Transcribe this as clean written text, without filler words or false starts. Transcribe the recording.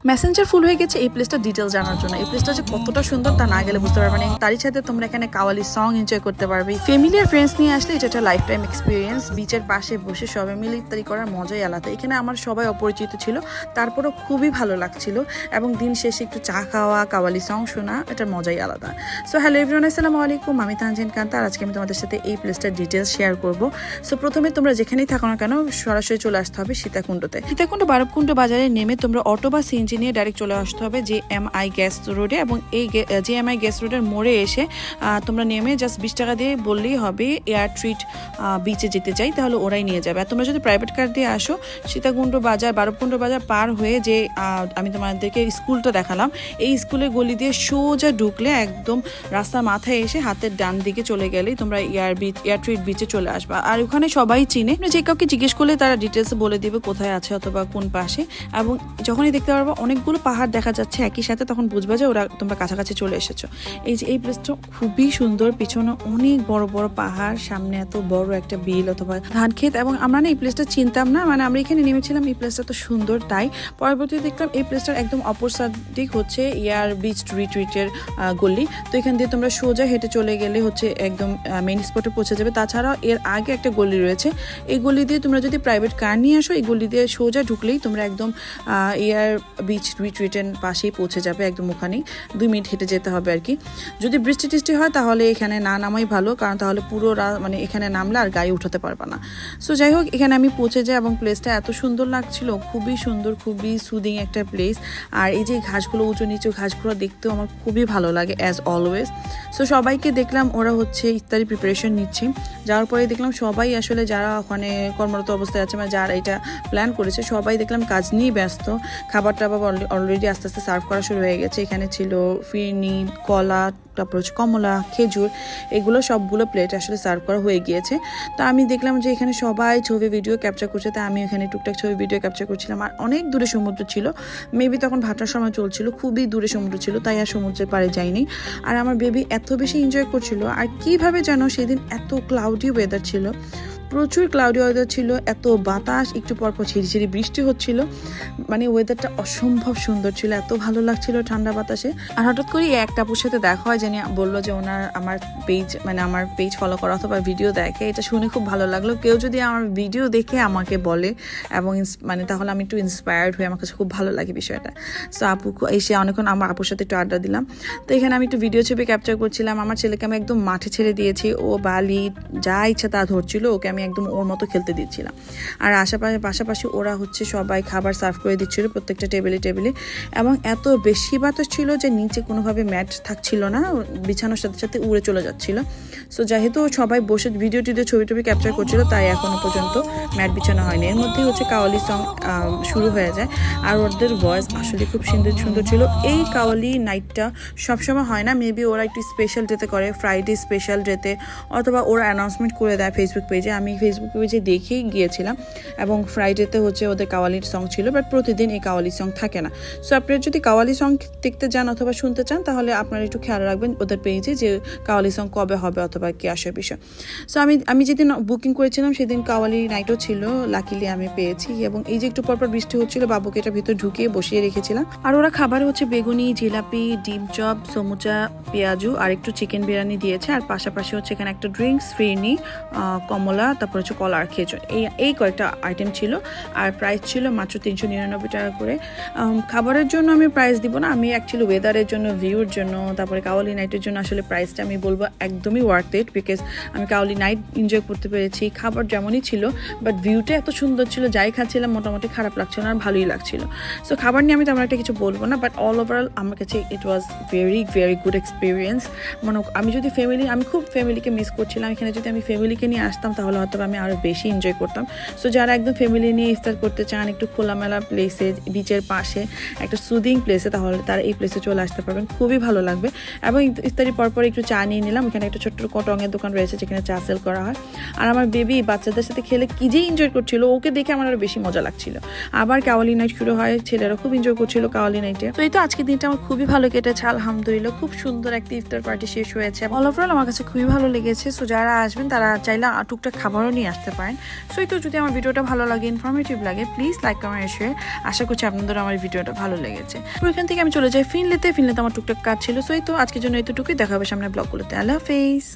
Messenger ফুল হয়ে গেছে এই প্লেসটা ডিটেলস জানার জন্য। এই প্লেসটা যে কতটা সুন্দর তা না গেলে বুঝতে পারবে না। তারই সাথে তোমরা এখানে কাওয়ালি সং এনজয় করতে পারবে। ফ্যামিলি আর ফ্রেন্ডস নিয়ে আসলে এটা একটা লাইফ টাইম এক্সপিরিয়েন্স। বিচের পাশে বসে সবাই মিলে ইফতারি করার মজাই আলাদা। এখানে আমার সবাই অপরিচিত ছিল, তারপরেও খুবই ভালো লাগছিল এবং দিন শেষে একটু চা খাওয়া, কাওয়ালি সং শোনা, এটার মজাই আলাদা। সো হ্যালো এভরিওয়ান, আসসালামু আলাইকুম। আমি তানজিন কান্তা আর আজকে আমি তোমাদের সাথে এই প্লেসটার ডিটেলস শেয়ার করব। সো প্রথমে তোমরা যেখানেই থাকো না কেন সরাসরি চলে আসতে হবে সীতাকুণ্ডতে। সীতাকুণ্ড বারবকুণ্ড বাজারে নেমে তোমরা অটো বা সিএনজি নিয়ে ডাইরেক্ট চলে আসতে হবে JMI গ্যাস রোডে, এবং এই JMI গ্যাস রোডের মোড়ে এসে তোমরা নেমে জাস্ট 20 টাকা দিয়ে বললেই হবে এয়ার ট্রিট বিচে যেতে চাই, তাহলে ওরাই নিয়ে যাবে। আর তোমরা যদি প্রাইভেট কার দিয়ে আসো সীতাকুণ্ড বাজার বারবকুণ্ড বাজার পার হয়ে যে আমি তোমাদেরকে স্কুলটা দেখালাম, এই স্কুলের গলি দিয়ে সোজা ঢুকলে একদম রাস্তার মাথায় এসে হাতের ডান দিকে চলে গেলেই তোমরা এয়ার ট্রিট বিচে চলে আসবা। আর ওখানে সবাই চিনে, যে কাউকে জিজ্ঞেস করলে তারা ডিটেলস বলে দিবে কোথায় আছে অথবা কোন পাশে। এবং যখনই দেখতে পারবা অনেকগুলো পাহাড় দেখা যাচ্ছে একই সাথে, তখন বুঝবা যে তোমরা কাছাকাছি চলে এসেছো। এই যে এই প্লেসটা খুবই সুন্দর, পিছনে অনেক বড় বড় পাহাড়, সামনে এত বড় একটা বিল অথবা ধান ক্ষেত। এবং আমরা না এই প্লেসটা চিনতাম না, মানে আমরা এখানে নেমেছিলাম এই প্লেসটা তো সুন্দর তাই। পরবর্তীতে দেখলাম এই প্লেসটার একদম অপোজিট হচ্ছে এয়ার বিচ রিট্রিটের গলি। তো এখান দিয়ে তোমরা সোজা হেঁটে চলে গেলে হচ্ছে একদম মেইন স্পটে পৌঁছে যাবে। তাছাড়াও এর আগে একটা গলি রয়েছে, এই গলি দিয়ে তোমরা যদি প্রাইভেট কার নিয়ে আসো এই গলি দিয়ে সোজা ঢুকলেই তোমরা একদম এয়ার বিচ রিট্রিটের পাশেই পৌঁছে যাবে। একদম ওখানেই 2 মিনিট হেঁটে যেতে হবে আর কি। যদি বৃষ্টি টিষ্টি হয় তাহলে এখানে না নামাই ভালো, কারণ তাহলে পুরো মানে এখানে নামলে আর গাড়ি উঠাতে পারবে না। সো যাই হোক, এখানে আমি পৌঁছে যাই এবং প্লেসটা এত সুন্দর লাগছিল, খুবই সুন্দর, খুবই সুদিং একটা প্লেস। আর এই যে ঘাসগুলো উঁচু নিচু ঘাসগুলো দেখতেও আমার খুবই ভালো লাগে অ্যাজ অলওয়েজ। সো সবাইকে দেখলাম ওরা হচ্ছে ইফতারি প্রিপারেশন নিচ্ছে। যাওয়ার পরে দেখলাম সবাই আসলে যারা ওখানে কর্মরত অবস্থায় আছে, মানে যারা এটা প্ল্যান করেছে সবাই দেখলাম কাজ নিয়েই ব্যস্ত। খাবার টাবার অলরেডি আস্তে আস্তে সার্ভ করা শুরু হয়ে গেছে। এখানে ছিল ফিরনি, কলা, তারপর হচ্ছে কমলা, খেজুর, এগুলো সবগুলো প্লেট আসলে সার্ভ করা হয়ে গিয়েছে। তো আমি দেখলাম যে এখানে সবাই ছবি ভিডিও ক্যাপচার করছে, তাই আমি এখানে টুকটাক ছবি ভিডিও ক্যাপচার করছিলাম। আর অনেক দূরে সমুদ্র ছিল, মেবি তখন ভাটার সময় চলছিল, খুবই দূরে সমুদ্র ছিল, তাই আর সমুদ্রের পাড়ে যাইনি। আর আমার বেবি এত বেশি এনজয় করছিল। আর কিভাবে যেন সেদিন এত ক্লাউডি ওয়েদার ছিল, প্রচুর ক্লাউডি ওয়েদার ছিল, এত বাতাস, একটু পরপর ঝিরিঝিরি বৃষ্টি হচ্ছিল, মানে ওয়েদারটা অসম্ভব সুন্দর ছিল, এত ভালো লাগছিল ঠান্ডা বাতাসে। আর হঠাৎ করে একটা আপুর সাথে দেখা হয়, যিনি বললো যে ওনার আমার পেজ ফলো করা অথবা ভিডিও দেখে। এটা শুনে খুব ভালো লাগলো। কেউ যদি আমার ভিডিও দেখে আমাকে বলে এবং মানে তাহলে আমি একটু ইন্সপায়ার্ড হই, আমার কাছে খুব ভালো লাগে বিষয়টা। সো আপু এসে অনেকক্ষণ আমার আপুর সাথে একটু আড্ডা দিলাম। তো এখানে আমি একটু ভিডিও ছবি ক্যাপচার করছিলাম। আমার ছেলেকে আমি একদম মাঠে ছেড়ে দিয়েছি, ও বালি যা ইচ্ছা তা ধরছিল, ওকে আমি একদম ওর মতো খেলতে দিচ্ছিলাম। আর পাশাপাশি ওরা হচ্ছে সবাই খাবার সার্ভ করে দিচ্ছিল প্রত্যেকটা টেবিলে। এবং এত বেশি বাতাস ছিল যে নিচে কোনোভাবে ম্যাট থাকছিল না, বিছানোর সাথে সাথে উড়ে চলে যাচ্ছিল। সো যেহেতু সবাই বসে ভিডিও ছবি টবি ক্যাপচার করছিল, তাই এখনো পর্যন্ত ম্যাট বিছানো হয়নি। এর মধ্যেই হচ্ছে কাওয়ালি সং শুরু হয়ে যায়। আর ওদের ভয়েস আসলে খুব সুন্দর ছিল। এই কাওয়ালি নাইটটা সবসময় হয় না, মেবি ওরা একটু স্পেশাল ডেতে করে, ফ্রাইডে স্পেশাল ডেতে, অথবা ওরা অ্যানাউন্সমেন্ট করে দেয় ফেসবুক পেজে। আমি ফেসবুক পেজে দেখেই গিয়েছিলাম এবং ফ্রাইডেতে হচ্ছে ওদের কাওয়ালির সং ছিল, বাট প্রতিদিন এই কাওয়ালি সং থাকে না। সো আপনারা যদি কাওয়ালি সং দেখতে চান অথবা শুনতে চান তাহলে আপনারা একটু খেয়াল রাখবেন ওদের পেজে যে কাওয়ালি সং কবে হবে অথবা কি আসার বিষয়। সো আমি যেদিন বুকিং করেছিলাম সেদিন কাওয়ালি নাইটও ছিল, লাকিলি আমি পেয়েছি। এবং এই যে একটু পরপর বৃষ্টি হচ্ছিল, বাবুকে এটা ভিতর ঢুকিয়ে বসিয়ে রেখেছিলাম। আর ওরা খাবারে হচ্ছে বেগুনি, জিলাপি, ডিম চপ, সমুচা, পেঁয়াজু আর একটু চিকেন বিরিয়ানি দিয়েছে। আর পাশাপাশি হচ্ছে এখানে একটা ড্রিঙ্কস, ফিরনি, কমলা, তারপর হচ্ছে কলা আর খেজুর, এই কয়েকটা আইটেম ছিল। আর প্রাইস ছিল মাত্র 399 টাকা করে। খাবারের জন্য আমি প্রাইস দিব না, আমি অ্যাকচুয়ালি ওয়েদারের জন্য, ভিউর জন্য, তারপরে কাওয়ালি নাইটের জন্য আসলে প্রাইসটা আমি বলবো একদমই ওয়ার্থ ইট, বিকজ আমি কাওয়ালি নাইট এনজয় করতে পেরেছি। খাবার যেমনই ছিল বাট ভিউটা এত সুন্দর ছিল, যাই খাচ্ছিলাম মোটামুটি খারাপ লাগছিল না, আর ভালোই লাগছিল। সো খাবার নিয়ে আমি তেমন একটা কিছু বলবো না, বাট অল ওভারঅল আমার কাছে ইট ওয়াজ ভেরি গুড এক্সপিরিয়েন্স। মানে আমি খুব ফ্যামিলিকে মিস করছিলাম। এখানে যদি আমি ফ্যামিলিকে নিয়ে আসতাম তাহলে হয়তো আমি আরও বেশি এনজয় করতাম। সো যারা একদম ফ্যামিলি নিয়ে ইফতার করতে চান একটু খোলামেলা প্লেসে, বিচের পাশে একটা সুদিং প্লেসে, তাহলে তারা এই প্লেসে চলে আসতে পারবেন, খুবই ভালো লাগবে। এবং ইফতারি পরপর একটু চা নিয়ে নিলাম। এখানে একটা ছোট্ট কটঙের দোকান রয়েছে যেখানে চা সেল করা হয়। আর আমার বেবি বাচ্চাদের সাথে খেলে কি যে এনজয় করছিল, ওকে দেখে আমার আরও বেশি মজা লাগছিল। আবার কাওয়ালি নাইট শুরু হয়, ছেলেরা খুব এনজয় করছিল কাওয়ালি নাইটে। তো এই তো আজকের দিনটা আমার খুবই ভালো কেটেছে আলহামদুলিল্লাহ। খুব সুন্দর একটা ইফতার পার্টি শেষ হয়েছে, অল ওভারঅল আমার কাছে খুবই ভালো লেগেছে। সো যারা আসবেন তারা চাইলে টুকটাক খাবার আবারও নিয়ে আসতে পারেন। সো এই তো যদি আমার ভিডিওটা ভালো লাগে, ইনফরমেটিভ লাগে, প্লিজ লাইক কমেন্ট শেয়ার। আশা করছি আপনাদের আমার ভিডিওটা ভালো লেগেছে। ওইখান থেকে আমি চলে যাই ফিনলেতে আমার টুকটাক কাজ ছিল। সো এই তো আজকের জন্য এতটুকুই, দেখা হবে সামনে ব্লগগুলোতে। আল্লাহ হাফেজ।